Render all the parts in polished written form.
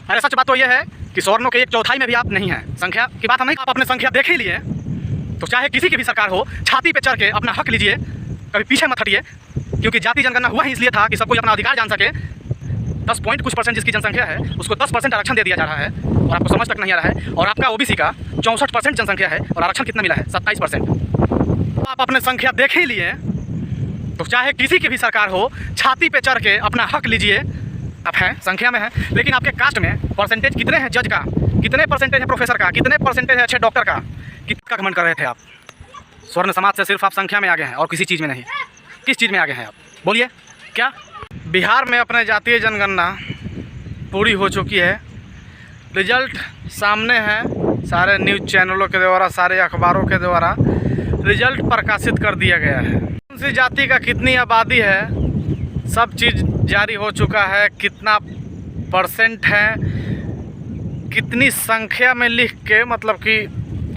अरे सच बात तो ये है कि स्वर्णों के 1/4 में भी आप नहीं हैं। संख्या की बात हम नहीं, आप अपने संख्या देख ही लिए। तो चाहे किसी की भी सरकार हो, छाती पे चढ़ के अपना हक लीजिए, कभी पीछे मत हटिए, क्योंकि जाति जनगणना हुआ ही इसलिए था कि सब कोई अपना अधिकार जान सके। 10 पॉइंट कुछ % जिसकी जनसंख्या है उसको 10% आरक्षण दे दिया जा रहा है और आपको समझ तक नहीं आ रहा है। और आपका ओबीसी का 64% जनसंख्या है और आरक्षण कितना मिला है? 27%। आप अपने संख्या देख ही लिए, तो चाहे किसी की भी सरकार हो, छाती पे चढ़ के अपना हक लीजिए। आप हैं, संख्या में हैं, लेकिन आपके कास्ट में परसेंटेज कितने हैं जज का, कितने परसेंटेज है प्रोफेसर का, कितने परसेंटेज है अच्छे डॉक्टर का, कितना घमंड कर रहे थे आप? स्वर्ण समाज से सिर्फ आप संख्या में आगे हैं और किसी चीज़ में नहीं। किस चीज़ में आगे हैं आप, बोलिए? क्या बिहार में अपने जातीय जनगणना पूरी हो चुकी है, रिजल्ट सामने है, सारे न्यूज़ चैनलों के द्वारा, सारे अखबारों के द्वारा रिजल्ट प्रकाशित कर दिया गया है। कौन सी जाति का कितनी आबादी है, सब चीज़ जारी हो चुका है। कितना % है, कितनी संख्या में लिख के, मतलब कि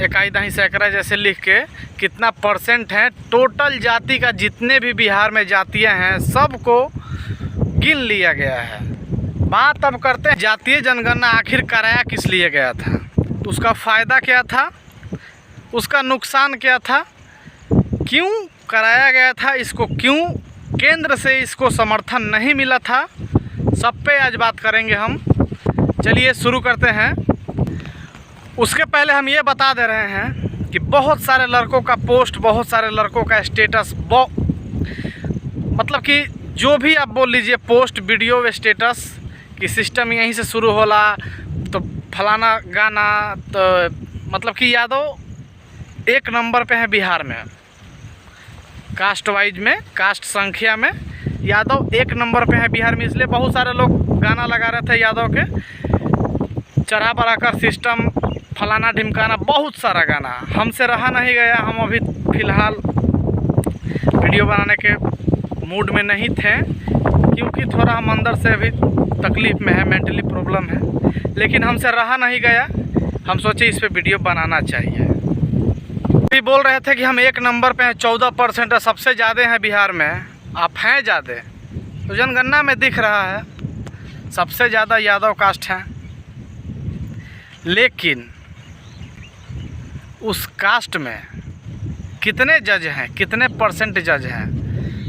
इकाई दही सैकड़ा जैसे लिख के कितना % है, टोटल जाति का जितने भी बिहार में जातियाँ हैं सबको गिन लिया गया है। बात अब करते हैं जातीय जनगणना आखिर कराया किस लिए गया था, उसका फ़ायदा क्या था, उसका नुकसान क्या था, क्यों कराया गया था, इसको क्यों केंद्र से इसको समर्थन नहीं मिला था, सब पे आज बात करेंगे हम। चलिए शुरू करते हैं। उसके पहले हम ये बता दे रहे हैं कि बहुत सारे लड़कों का पोस्ट, बहुत सारे लड़कों का स्टेटस, मतलब कि जो भी आप बोल लीजिए, पोस्ट, वीडियो, स्टेटस की सिस्टम यहीं से शुरू होला। तो फलाना गाना, तो मतलब कि यादव 1 नंबर पे है बिहार में, कास्ट वाइज में, कास्ट संख्या में यादव 1 नंबर पे है बिहार में। इसलिए बहुत सारे लोग गाना लगा रहे थे यादव के, चढ़ा बढ़ा कर सिस्टम, फलाना ढिमकाना, बहुत सारा गाना। हमसे रहा नहीं गया, हम अभी फ़िलहाल वीडियो बनाने के मूड में नहीं थे, क्योंकि थोड़ा हम अंदर से अभी तकलीफ़ में है, मेंटली प्रॉब्लम है, लेकिन हमसे रहा नहीं गया। हम सोचे इस पे वीडियो बनाना चाहिए। भी बोल रहे थे कि हम 1 नंबर पे हैं, 14% है, सबसे ज़्यादा हैं बिहार में। आप हैं ज़्यादा, तो जनगणना में दिख रहा है सबसे ज़्यादा यादव कास्ट हैं, लेकिन उस कास्ट में कितने जज हैं, कितने % जज हैं?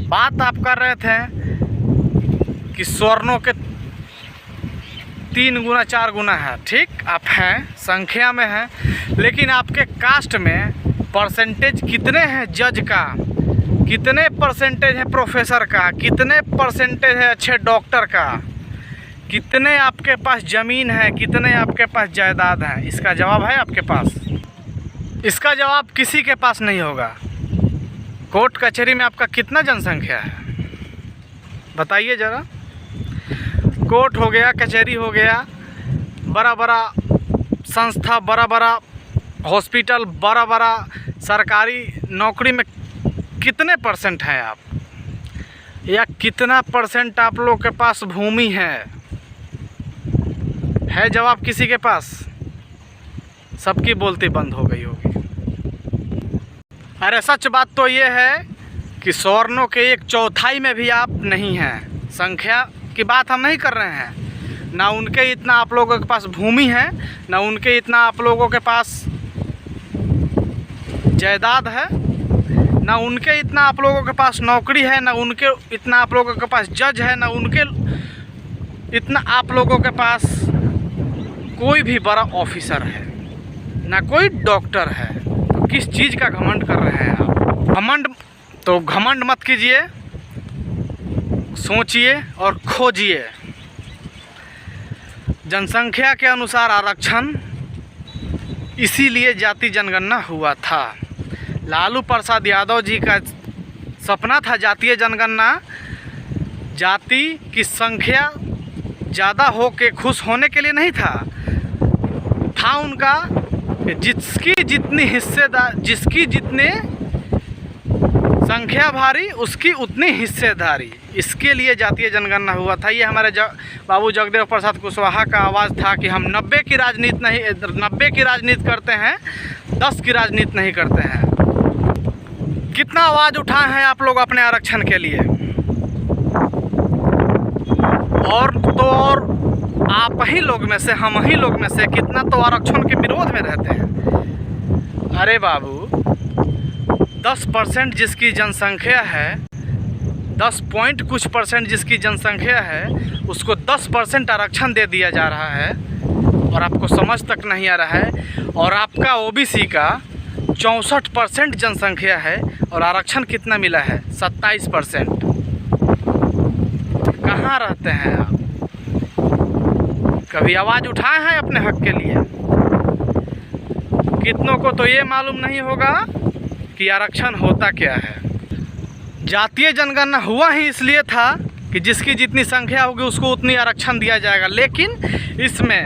बात आप कर रहे थे कि स्वर्णों के 3 गुना 4 गुना है, ठीक, आप हैं, संख्या में हैं, लेकिन आपके कास्ट में % कितने हैं जज का, कितने % है प्रोफेसर का, कितने % है अच्छे डॉक्टर का, कितने आपके पास ज़मीन है, कितने आपके पास जायदाद है? इसका जवाब है आपके पास? इसका जवाब किसी के पास नहीं होगा। कोर्ट कचहरी में आपका कितना जनसंख्या है, बताइए ज़रा। कोर्ट हो गया, कचहरी हो गया, बड़ा बड़ा संस्था, बड़ा बड़ा हॉस्पिटल, बड़ा बड़ा सरकारी नौकरी में कितने % हैं आप, या कितना % आप लोग के पास भूमि है जवाब किसी के पास? सबकी बोलती बंद हो गई होगी। अरे सच बात तो ये है कि स्वर्णों के 1/4 में भी आप नहीं हैं। संख्या की बात हम नहीं कर रहे हैं, ना उनके इतना आप लोगों के पास भूमि है, ना उनके इतना आप लोगों के पास जायदाद है, ना उनके इतना आप लोगों के पास नौकरी है, ना उनके इतना आप लोगों के पास जज है, ना उनके इतना आप लोगों के पास कोई भी बड़ा ऑफिसर है, ना कोई डॉक्टर है। तो किस चीज़ का घमंड कर रहे हैं आप? घमंड मत कीजिए, सोचिए और खोजिए। जनसंख्या के अनुसार आरक्षण, इसीलिए जाति जनगणना हुआ था। लालू प्रसाद यादव जी का सपना था जातीय जनगणना, जाति की संख्या ज़्यादा हो के खुश होने के लिए नहीं था उनका, जिसकी जितनी संख्या भारी उसकी उतनी हिस्सेदारी। इसके लिए जातीय जनगणना हुआ था। ये हमारे बाबू जगदेव प्रसाद कुशवाहा का आवाज़ था कि हम 90 की राजनीति करते हैं, 10 की राजनीति नहीं करते हैं। कितना आवाज़ उठाए हैं आप लोग अपने आरक्षण के लिए, और तो और आप ही लोग में से, हम ही लोग में से कितना तो आरक्षण के विरोध में रहते हैं। अरे बाबू, 10% जिसकी जनसंख्या है, 10 पॉइंट कुछ % जिसकी जनसंख्या है, उसको 10% आरक्षण दे दिया जा रहा है और आपको समझ तक नहीं आ रहा है। और आपका ओबीसी का 64% जनसंख्या है और आरक्षण कितना मिला है? 27%। कहाँ रहते हैं आप? कभी आवाज़ उठाए हैं अपने हक के लिए? कितनों को तो ये मालूम नहीं होगा कि आरक्षण होता क्या है। जातीय जनगणना हुआ ही इसलिए था कि जिसकी जितनी संख्या होगी उसको उतनी आरक्षण दिया जाएगा, लेकिन इसमें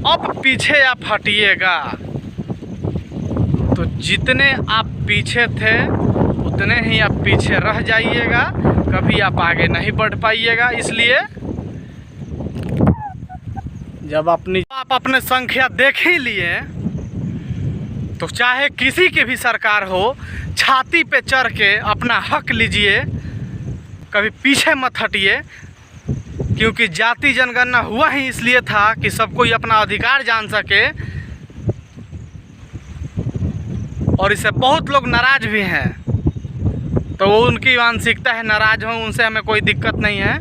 अब पीछे आप हटिएगा तो जितने आप पीछे थे उतने ही आप पीछे रह जाइएगा, कभी आप आगे नहीं बढ़ पाइएगा। इसलिए जब आप अपने संख्या देख ही लिए तो चाहे किसी की भी सरकार हो, छाती पे चढ़ के अपना हक लीजिए, कभी पीछे मत हटिए। क्योंकि जाति जनगणना हुआ ही इसलिए था कि सब कोई अपना अधिकार जान सके, और इससे बहुत लोग नाराज़ भी हैं। तो वो उनकी मानसिकता है, नाराज़ हों, उनसे हमें कोई दिक्कत नहीं है।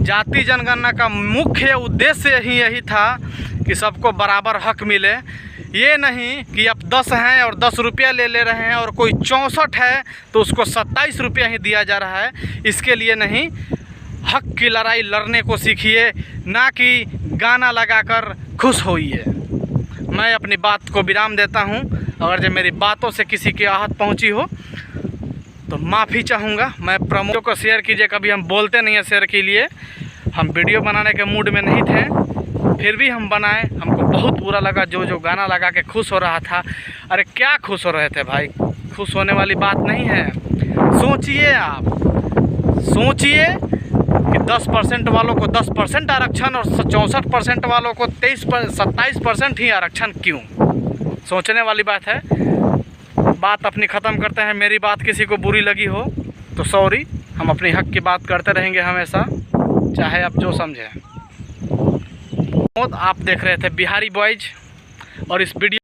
जाति जनगणना का मुख्य उद्देश्य ही यही था कि सबको बराबर हक मिले। ये नहीं कि आप 10 हैं और 10 रुपया ले रहे हैं और कोई 64 है तो उसको 27 रुपया ही दिया जा रहा है। इसके लिए नहीं, हक की लड़ाई लड़ने को सीखिए, ना कि गाना लगाकर खुश होइए। मैं अपनी बात को विराम देता हूँ। अगर जब मेरी बातों से किसी की आहत पहुँची हो तो माफ़ी चाहूँगा। मैं प्रमोद को शेयर कीजिए, कभी हम बोलते नहीं हैं शेयर के लिए। हम वीडियो बनाने के मूड में नहीं थे, फिर भी हम बनाए। हमको बहुत बुरा लगा जो गाना लगा के खुश हो रहा था। अरे क्या खुश हो रहे थे भाई? खुश होने वाली बात नहीं है। सोचिए, आप सोचिए कि 10% वालों को 10% आरक्षण और 64% वालों को 27% ही आरक्षण क्यों? सोचने वाली बात है। बात अपनी ख़त्म करते हैं। मेरी बात किसी को बुरी लगी हो तो सॉरी। हम अपनी हक की बात करते रहेंगे हमेशा, चाहे आप जो समझें। आप देख रहे थे बिहारी बॉयज और इस वीडियो